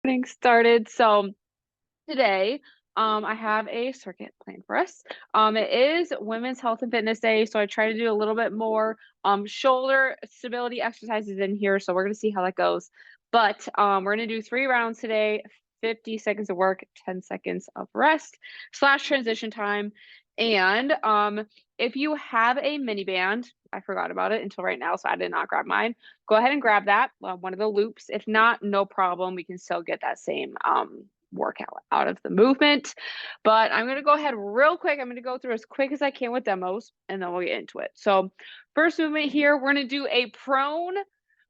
Getting started. So today, I have a circuit planned for us. It is Women's Health and Fitness Day, so I try to do a little bit more shoulder stability exercises in here. So we're gonna see how that goes. But we're gonna do 3 rounds today, 50 seconds of work, 10 seconds of rest / transition time. And if you have a mini band, I forgot about it until right now, so I did not grab mine. Go ahead and grab that, one of the loops. If not, no problem. We can still get that same workout out of the movement. But I'm going to go ahead real quick. I'm going to go through as quick as I can with demos, and then we'll get into it. So first movement here, we're going to do a prone,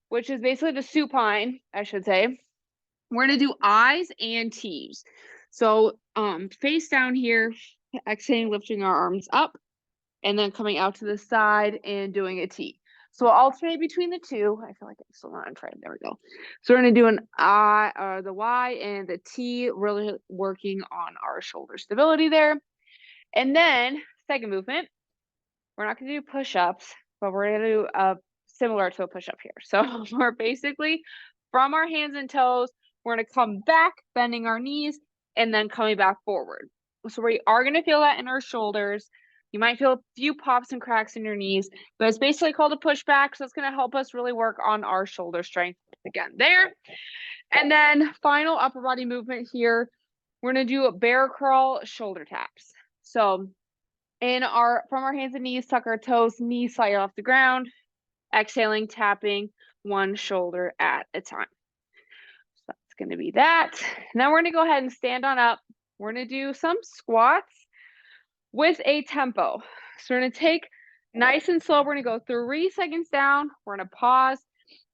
which is basically the supine, I should say. We're going to do I's and T's. So face down here, exhaling, lifting our arms up, and then coming out to the side and doing a T. So we'll alternate between the two. I feel like I'm still not on track. There we go. So we're going to do an I, or the Y and the T, really working on our shoulder stability there. And then second movement, we're not going to do push-ups, but we're going to do similar to a push-up here. So we're basically from our hands and toes, we're going to come back, bending our knees, and then coming back forward. So we are going to feel that in our shoulders. You might feel a few pops and cracks in your knees, but it's basically called a pushback. So it's going to help us really work on our shoulder strength again there. And then final upper body movement here, we're going to do a bear crawl shoulder taps. So from our hands and knees, tuck our toes, knees slightly off the ground, exhaling, tapping one shoulder at a time. So that's going to be that. And then we're going to go ahead and stand on up. We're going to do some squats with a tempo. So we're going to take nice and slow. We're going to go 3 seconds down. We're going to pause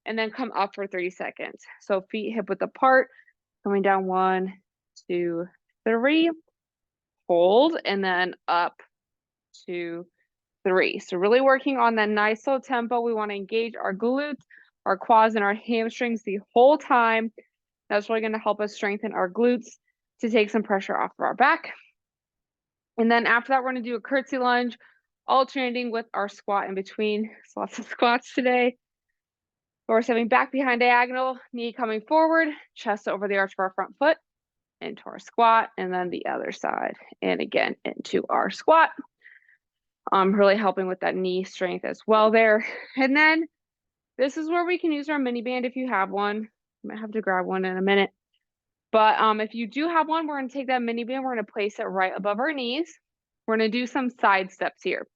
and then come up for 30 seconds. So feet hip width apart, coming down 1, 2, 3, hold, and then up 2, 3. So really working on that nice slow tempo. We want to engage our glutes, our quads, and our hamstrings the whole time. That's really going to help us strengthen our glutes to take some pressure off of our back. And then after that, we're going to do a curtsy lunge, alternating with our squat in between. So lots of squats today. We're stepping back behind diagonal, knee coming forward, chest over the arch of our front foot, into our squat, and then the other side, and again into our squat. Really helping with that knee strength as well there. And then this is where we can use our mini band if you have one. You might have to grab one in a minute. But if you do have one, we're going to take that mini band, we're going to place it right above our knees. We're going to do some side steps here.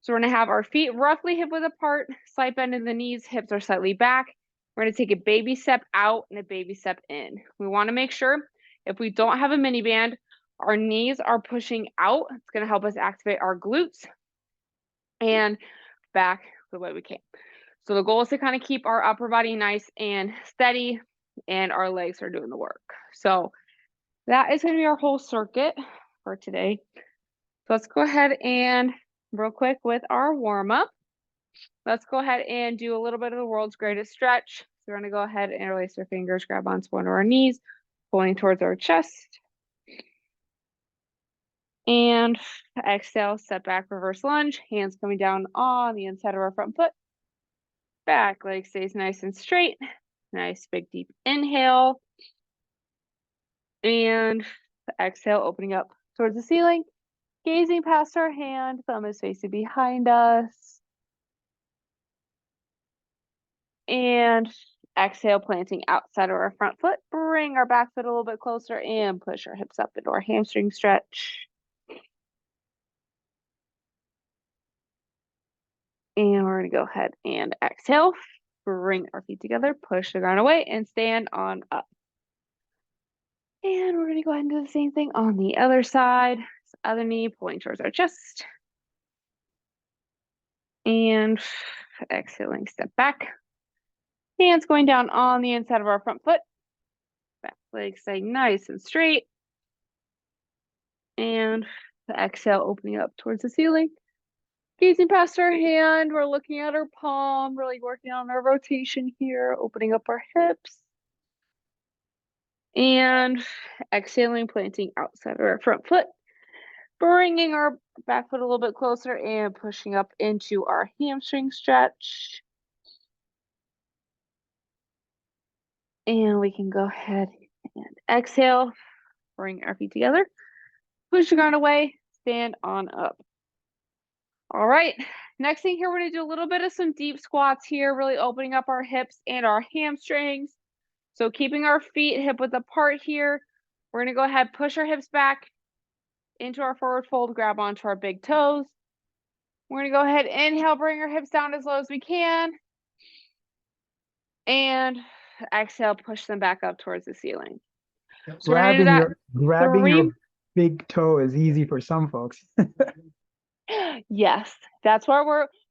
So we're going to have our feet roughly hip width apart, slight bend in the knees, hips are slightly back. We're going to take a baby step out and a baby step in. We want to make sure if we don't have a mini band, our knees are pushing out. It's going to help us activate our glutes and back the way we came. So the goal is to kind of keep our upper body nice and steady, and our legs are doing the work. So that is going to be our whole circuit for today. So let's go ahead and real quick with our warm-up. Let's go ahead and do a little bit of the world's greatest stretch. So we're going to go ahead and interlace our fingers, grab onto one of our knees, pulling towards our chest. And exhale, step back, reverse lunge, hands coming down on the inside of our front foot. Back leg stays nice and straight. Nice big deep inhale. And exhale, opening up towards the ceiling, gazing past our hand, thumb is facing behind us. And exhale, planting outside of our front foot. Bring our back foot a little bit closer and push our hips up into our hamstring stretch. And we're going to go ahead and exhale. Bring our feet together, push the ground away, and stand on up. And we're going to go ahead and do the same thing on the other side. So other knee pulling towards our chest. And exhaling, step back. Hands going down on the inside of our front foot. Back leg stay nice and straight. And the exhale, opening up towards the ceiling. Gazing past our hand, we're looking at our palm, really working on our rotation here, opening up our hips. And exhaling, planting outside of our front foot. Bringing our back foot a little bit closer and pushing up into our hamstring stretch. And we can go ahead Exhale, bring our feet together. Push your ground away, stand on up. All right, next thing here, we're gonna do a little bit of some deep squats here, really opening up our hips and our hamstrings. So keeping our feet hip width apart here, we're gonna go ahead, push our hips back into our forward fold, grab onto our big toes. We're gonna go ahead, inhale, bring our hips down as low as we can. And exhale, push them back up towards the ceiling. So we're gonna do that Grabbing your three. big toe is easy for some folks. Yes, that's where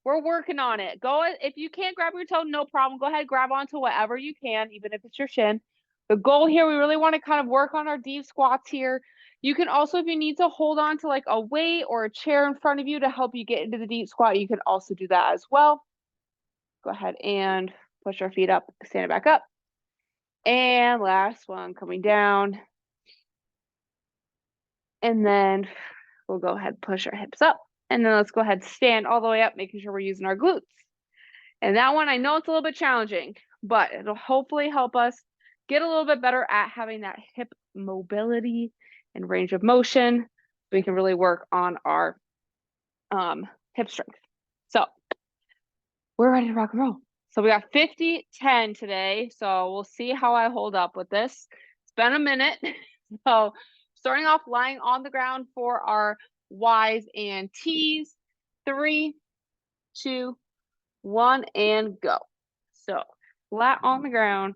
we're working on it. Go if you can't grab your toe, no problem. Go ahead, grab onto whatever you can, even if it's your shin. The goal here, we really want to kind of work on our deep squats here. You can also, if you need to hold on to like a weight or a chair in front of you to help you get into the deep squat, you can also do that as well. Go ahead and push our feet up, stand it back up. And last one, coming down. And then we'll go ahead, push our hips up. And then let's go ahead, stand all the way up, making sure we're using our glutes. And that one, I know it's a little bit challenging, but it'll hopefully help us get a little bit better at having that hip mobility and range of motion. So we can really work on our hip strength. So we're ready to rock and roll. So we got 50-10 today. So we'll see how I hold up with this. It's been a minute. So starting off, lying on the ground for our Ys and Ts. 3, 2, 1, and go. So flat on the ground,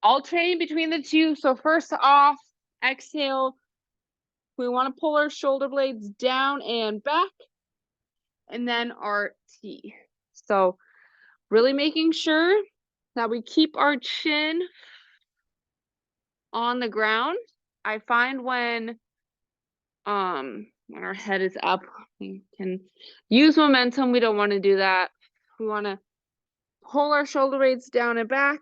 alternating between the two. So first off, exhale. We want to pull our shoulder blades down and back, and then our T. So really making sure that we keep our chin on the ground. I find when our head is up, we can use momentum. We don't want to do that. We want to pull our shoulder blades down and back.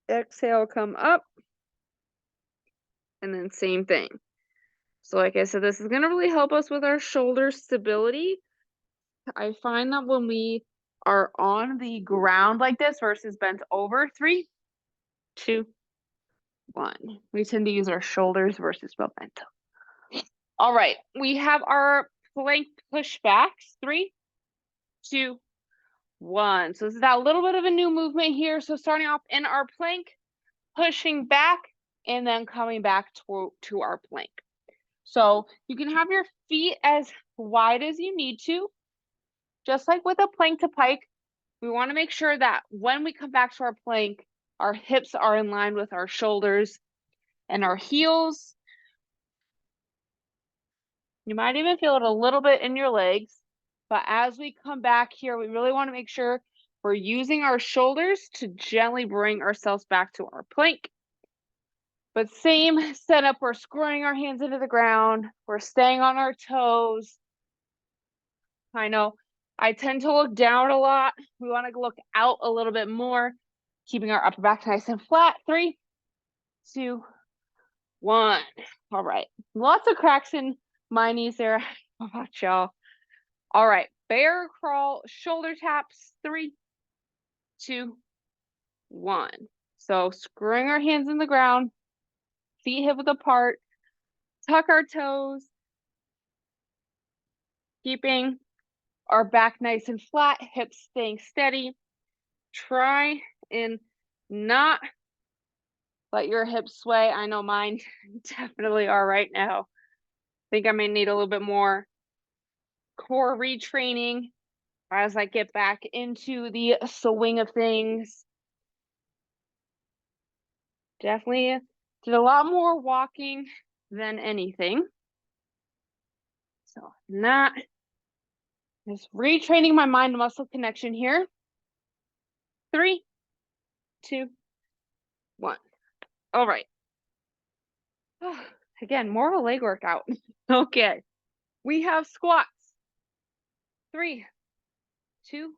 Exhale, come up. And then same thing. So like I said, this is going to really help us with our shoulder stability. I find that when we are on the ground like this versus bent over, 3, 2, 1, we tend to use our shoulders versus momentum. All right, we have our plank pushbacks. 3, 2, 1. So this is that little bit of a new movement here. So starting off in our plank, pushing back, and then coming back to our plank. So you can have your feet as wide as you need to. Just like with a plank to pike, we want to make sure that when we come back to our plank, our hips are in line with our shoulders and our heels. You might even feel it a little bit in your legs. But as we come back here, we really want to make sure we're using our shoulders to gently bring ourselves back to our plank. But same setup, we're screwing our hands into the ground. We're staying on our toes. I know I tend to look down a lot. We want to look out a little bit more, keeping our upper back nice and flat. 3, 2, 1. All right. Lots of cracks in my knees there. How about y'all? All right. Bear crawl, shoulder taps. 3, 2, 1. So screwing our hands in the ground, feet hip width apart, tuck our toes, keeping our back nice and flat, hips staying steady. Try and not let your hips sway. I know mine definitely are right now. I think I may need a little bit more core retraining as I get back into the swing of things. Definitely did a lot more walking than anything. So not just retraining my mind to muscle connection here. 3, 2, 1. All right. Again, more of a leg workout. Okay. We have squats. 3, 2,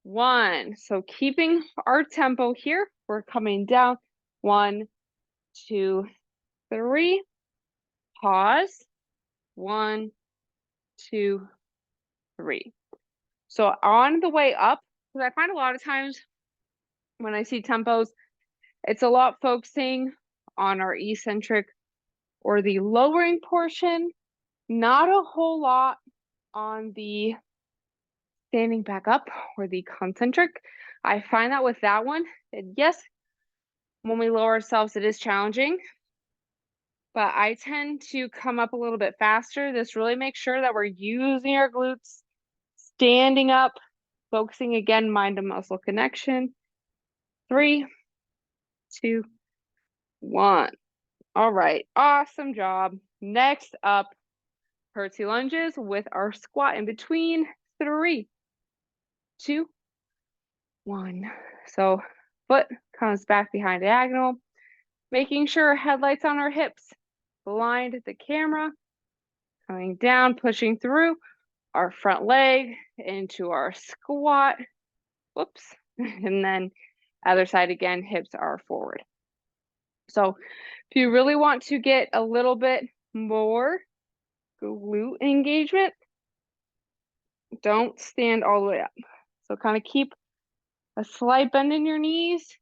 1. So keeping our tempo here, we're coming down. 1, 2, 3. Pause. 1, 2, 3. So on the way up, because I find a lot of times when I see tempos, It's a lot focusing on our eccentric or the lowering portion, not a whole lot on the standing back up or the concentric. I find that with that one, yes, when we lower ourselves, it is challenging, but I tend to come up a little bit faster. This really makes sure that we're using our glutes, standing up, focusing again, mind to muscle connection. 3, 2, 1. All right, awesome job. Next up, curtsy lunges with our squat in between. 3, 2, 1. So foot comes back behind diagonal, making sure headlights on our hips, blind at the camera, coming down, pushing through our front leg into our squat. Whoops. And then other side again, hips are forward. So if you really want to get a little bit more glute engagement, don't stand all the way up. So kind of keep a slight bend in your knees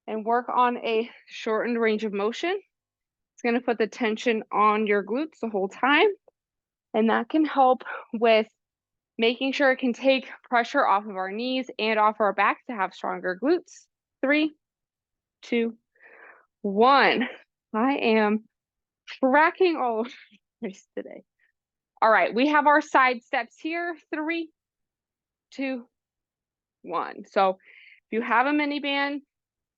and work on a shortened range of motion. It's going to put the tension on your glutes the whole time. And that can help with making sure it can take pressure off of our knees and off our back to have stronger glutes. 3, 2, 1. I am tracking all of this today. All right, we have our side steps here. 3, 2, 1. So if you have a mini band,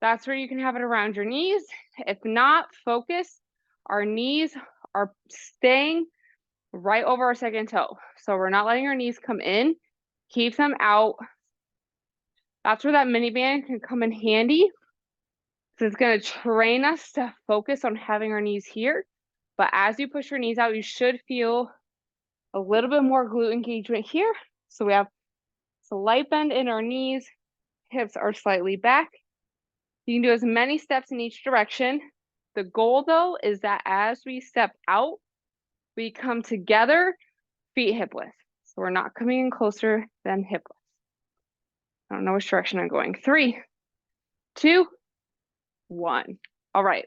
that's where you can have it around your knees. If not, focus. Our knees are staying right over our second toe. So we're not letting our knees come in. Keep them out. That's where that mini band can come in handy. So it's going to train us to focus on having our knees here. But as you push your knees out, you should feel a little bit more glute engagement here. So we have slight bend in our knees, hips are slightly back. You can do as many steps in each direction. The goal though is that as we step out, we come together, feet hip width. So we're not coming in closer than hip width. I don't know which direction I'm going. 3, 2, 1. All right.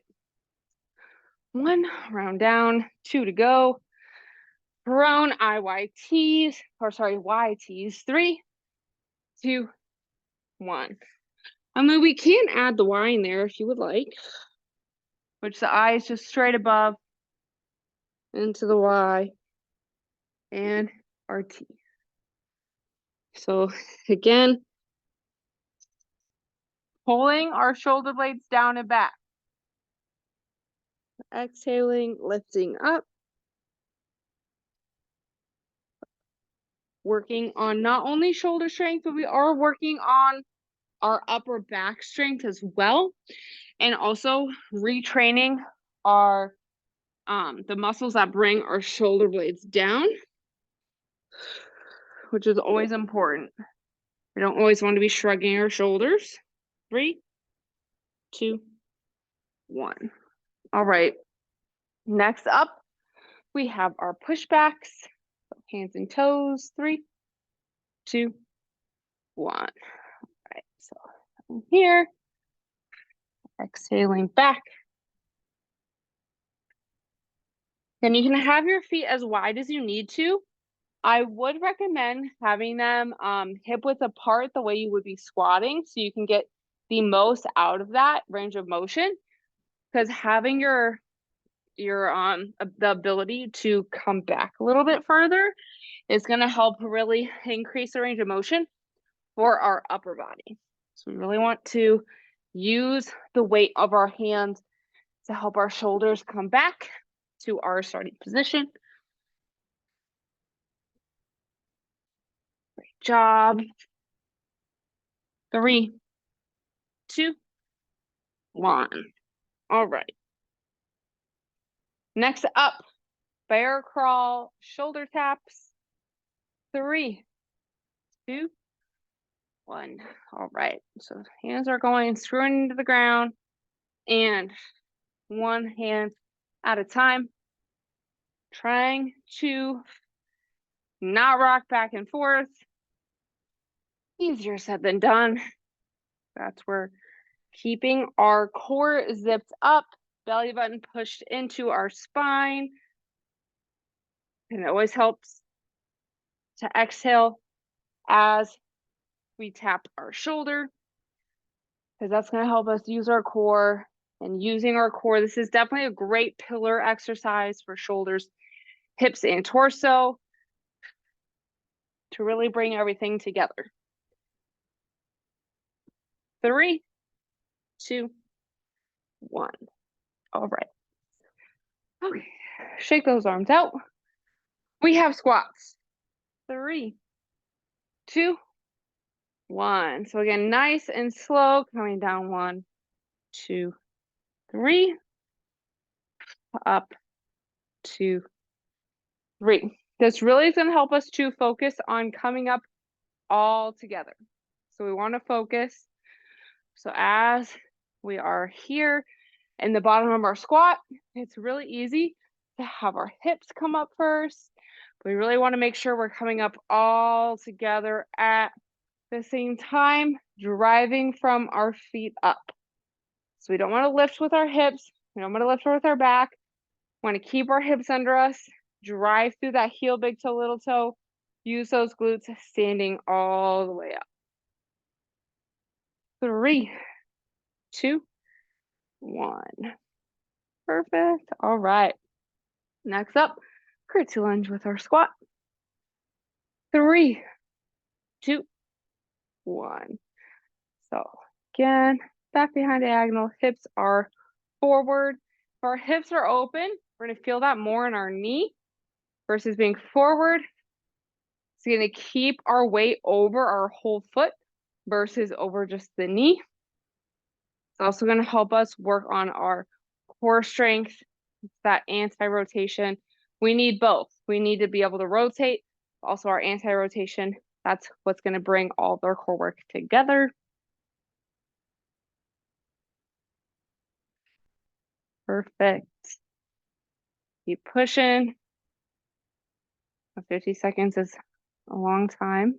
1, round down, 2 to go. Prone YTs. 3, 2, 1. I mean, we can add the Y in there if you would like, which the I is just straight above into the Y and our T. So again, pulling our shoulder blades down and back. Exhaling, lifting up. Working on not only shoulder strength, but we are working on our upper back strength as well. And also retraining our the muscles that bring our shoulder blades down, which is always important. We don't always want to be shrugging our shoulders. 3, 2, 1. All right. Next up, we have our pushbacks. Hands and toes. 3, 2, 1. All right. So here, exhaling back. Then you can have your feet as wide as you need to. I would recommend having them hip width apart the way you would be squatting so you can get the most out of that range of motion, because having your the ability to come back a little bit further is going to help really increase the range of motion for our upper body. So we really want to use the weight of our hands to help our shoulders come back to our starting position. Great job. 3, 2, 1. All right. Next up, bear crawl, shoulder taps. 3, 2, 1. All right. So hands are going screwing into the ground and one hand at a time. Trying to not rock back and forth. Easier said than done. That's where Keeping our core zipped up, belly button pushed into our spine. And it always helps to exhale as we tap our shoulder, because that's going to help us use our core. And using our core, this is definitely a great pillar exercise for shoulders, hips, and torso to really bring everything together. 3, 2, 1. All right. Okay. Shake those arms out. We have squats. 3, 2, 1. So again, nice and slow, coming down. 1, 2, 3. Up, 2, 3. This really is going to help us to focus on coming up all together. So we want to focus. So as we are here in the bottom of our squat, it's really easy to have our hips come up first. We really want to make sure we're coming up all together at the same time, driving from our feet up. So we don't want to lift with our hips. We don't want to lift with our back. We want to keep our hips under us, drive through that heel, big toe, little toe. Use those glutes standing all the way up. 3, 2, 1. Perfect. All right. Next up, curtsy lunge with our squat. 3, 2, 1. So again, back behind diagonal, hips are forward. If our hips are open, we're going to feel that more in our knee versus being forward. It's going to keep our weight over our whole foot versus over just the knee. It's also going to help us work on our core strength, that anti-rotation. We need both. We need to be able to rotate, also our anti-rotation. That's what's going to bring all of our core work together. Perfect. Keep pushing. 50 seconds is a long time,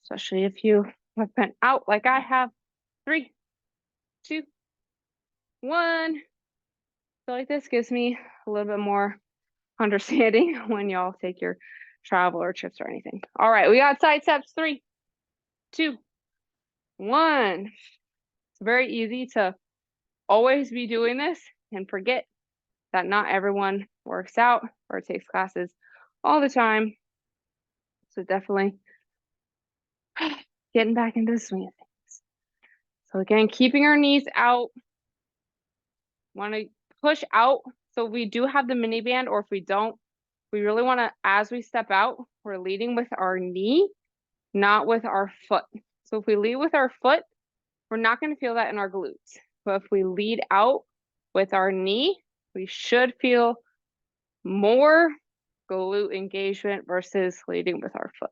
especially if you have been out like I have. 3, 2, 1. I feel like this gives me a little bit more understanding when y'all take your travel or trips or anything. All right, we got side steps. 3, 2, 1. It's very easy to always be doing this and forget that not everyone works out or takes classes all the time. So definitely getting back into the swing of things. So again, keeping our knees out. Want to push out. So if we do have the mini band, or if we don't, we really want to, as we step out, we're leading with our knee, not with our foot. So if we lead with our foot, we're not going to feel that in our glutes. But if we lead out with our knee, we should feel more glute engagement versus leading with our foot.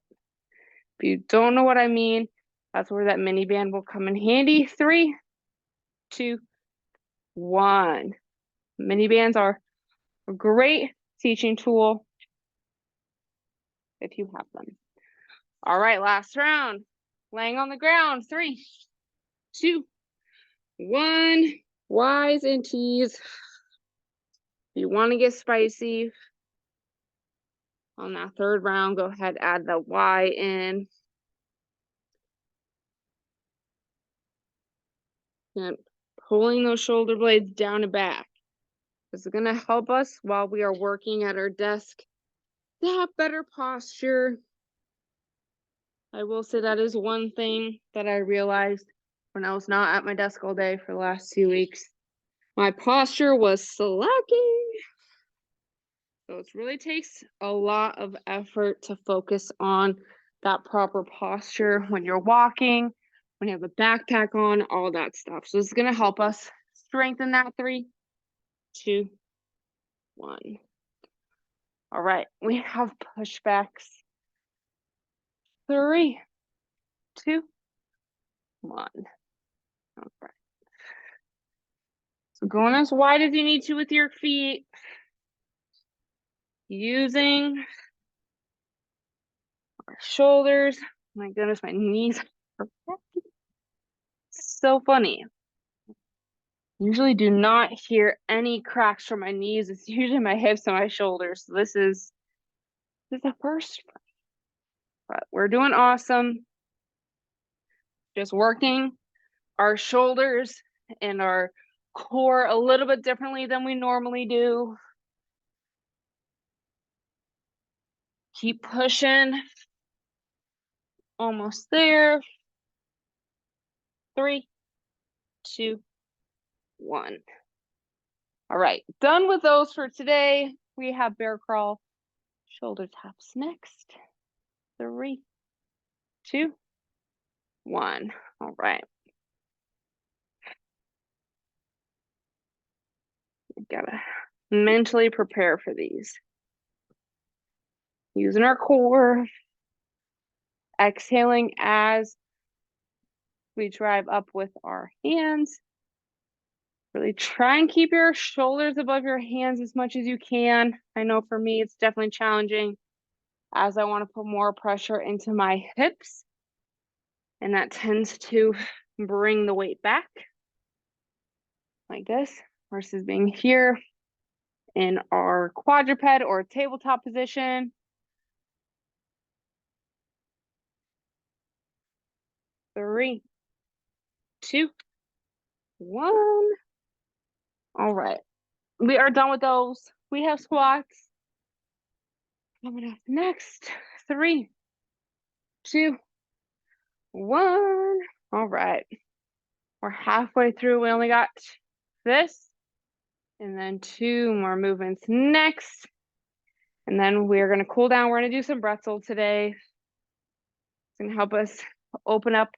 If you don't know what I mean, that's where that mini band will come in handy. 3, 2, 1. Mini bands are a great teaching tool if you have them. All right, last round. Laying on the ground. 3, 2, 1. Y's and T's. If you want to get spicy on that third round, go ahead, add the Y in. And pulling those shoulder blades down and back. This is going to help us while we are working at our desk to have better posture. I will say that is one thing that I realized when I was not at my desk all day for the last 2 weeks. My posture was slacking. So it really takes a lot of effort to focus on that proper posture when you're walking, when you have a backpack on, all that stuff. So this is going to help us strengthen that. 3, 2, 1. All right, we have pushbacks. 3, 2, 1. All right. So going as wide as you need to with your feet. Using our shoulders. My goodness, my knees are so funny. Usually do not hear any cracks from my knees. It's usually my hips and my shoulders. So this is a first, but we're doing awesome. Just working our shoulders and our core a little bit differently than we normally do. Keep pushing. Almost there. 3, 2, 1. All right, done with those for today. We have bear crawl, shoulder taps next. 3, 2, 1. All right. We gotta mentally prepare for these. Using our core, exhaling as we drive up with our hands. Really try and keep your shoulders above your hands as much as you can. I know for me, it's definitely challenging as I want to put more pressure into my hips. And that tends to bring the weight back like this versus being here in our quadruped or tabletop position. 3, 2, 1. All right. We are done with those. We have squats. Coming up next. 3, 2, 1. All right. We're halfway through. We only got this and then 2 more movements next. And then we're going to cool down. We're going to do some bretzel today. It's going to help us open up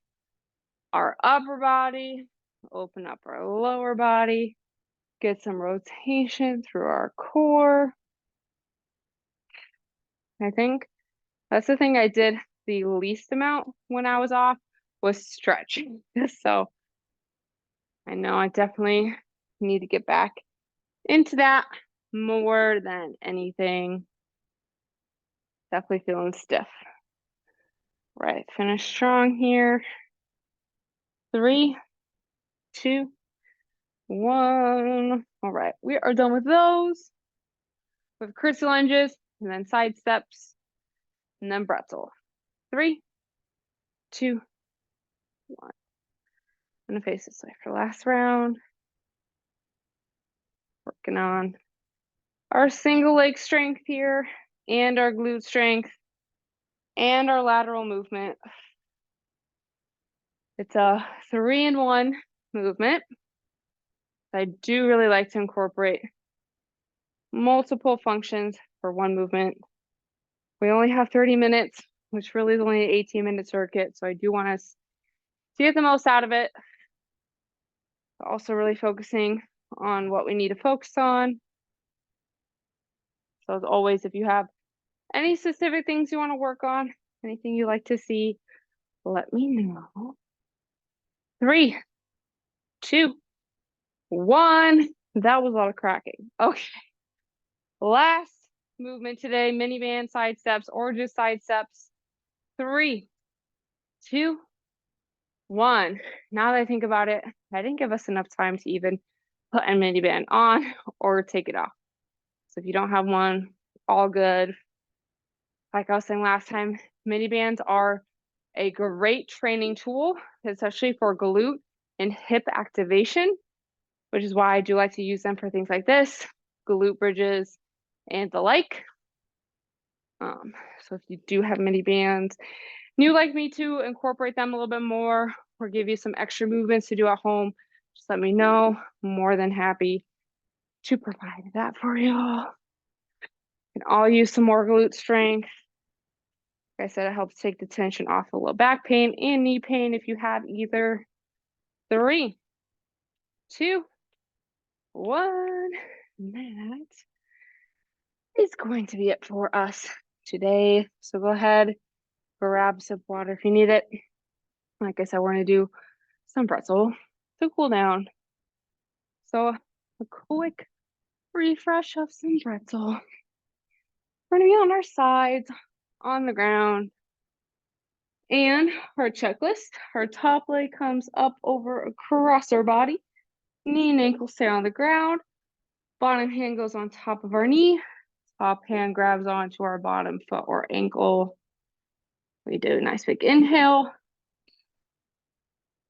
our upper body, open up our lower body, get some rotation through our core. I think that's the thing I did the least amount when I was off was stretching. So I know I definitely need to get back into that more than anything. Definitely feeling stiff. Right, finish strong here. 3, 2, 1. All right, we are done with those. With curtsy lunges and then side steps and then bretzel. 3, 2, 1. I'm gonna face this way for the last round. Working on our single leg strength here and our glute strength and our lateral movement. It's a 3-in-1 movement. I do really like to incorporate multiple functions for one movement. We only have 30 minutes, which really is only an 18-minute circuit. So I do want us to get the most out of it. Also really focusing on what we need to focus on. So as always, if you have any specific things you want to work on, anything you like to see, let me know. 3, 2, 1. That was a lot of cracking. Okay. Last movement today, mini band side steps or just side steps. 3, 2, 1. Now that I think about it, I didn't give us enough time to even put a mini band on or take it off. So if you don't have one, all good. Like I was saying last time, mini bands are a great training tool, especially for glute and hip activation, which is why I do like to use them for things like this, glute bridges and the like. So if you do have mini bands, and you'd like me to incorporate them a little bit more or give you some extra movements to do at home, just let me know. I'm more than happy to provide that for y'all. And I'll use some more glute strength. Like I said, it helps take the tension off a little back pain and knee pain if you have either. 3, 2, 1. That is going to be it for us today. So go ahead, grab some water if you need it. Like I said, we're going to do some pretzel to cool down. So a quick refresh of some pretzel. We're going to be on our sides, on the ground. And our checklist, our top leg comes up over across our body. Knee and ankle stay on the ground. Bottom hand goes on top of our knee. Top hand grabs onto our bottom foot or ankle. We do a nice big inhale.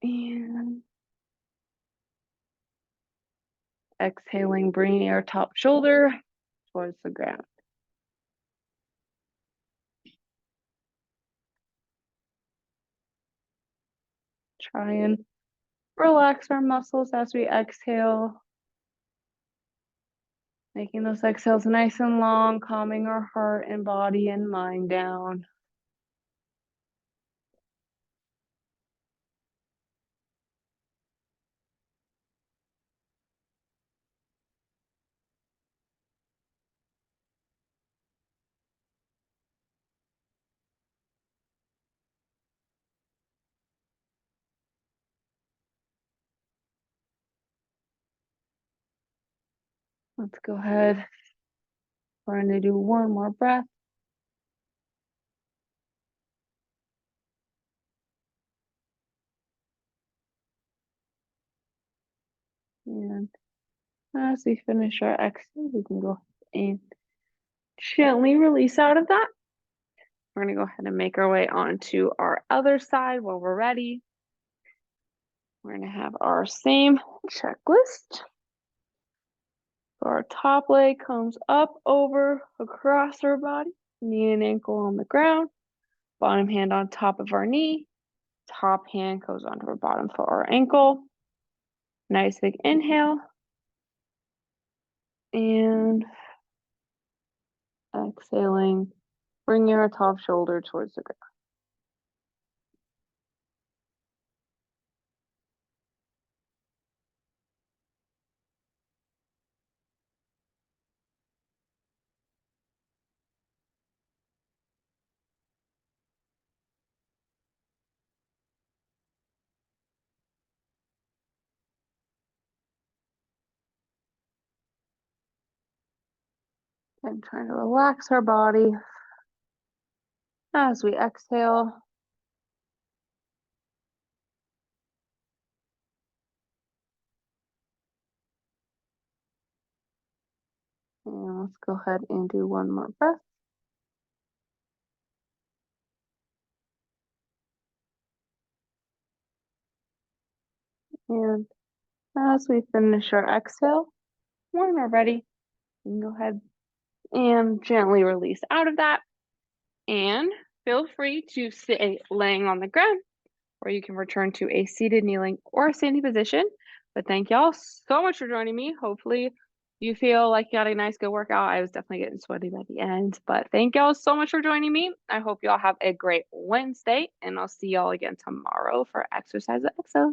And exhaling, bringing our top shoulder towards the ground. Try and relax our muscles as we exhale. Making those exhales nice and long, calming our heart and body and mind down. Let's go ahead. We're going to do one more breath. And as we finish our exhale, we can go and gently release out of that. We're going to go ahead and make our way onto our other side while we're ready. We're going to have our same checklist. So our top leg comes up, over, across our body, knee and ankle on the ground, bottom hand on top of our knee, top hand goes onto our bottom foot or ankle. Nice big inhale. And exhaling, bringing our top shoulder towards the ground. And trying to relax our body as we exhale. And let's go ahead and do one more breath. And as we finish our exhale, when we're ready, you can go ahead and gently release out of that. And feel free to stay laying on the ground, or you can return to a seated, kneeling, or standing position. But thank y'all so much for joining me. Hopefully you feel like you got a nice good workout. I was definitely getting sweaty by the end, but thank y'all so much for joining me. I hope y'all have a great Wednesday, and I'll see y'all again tomorrow for Exercise Excel.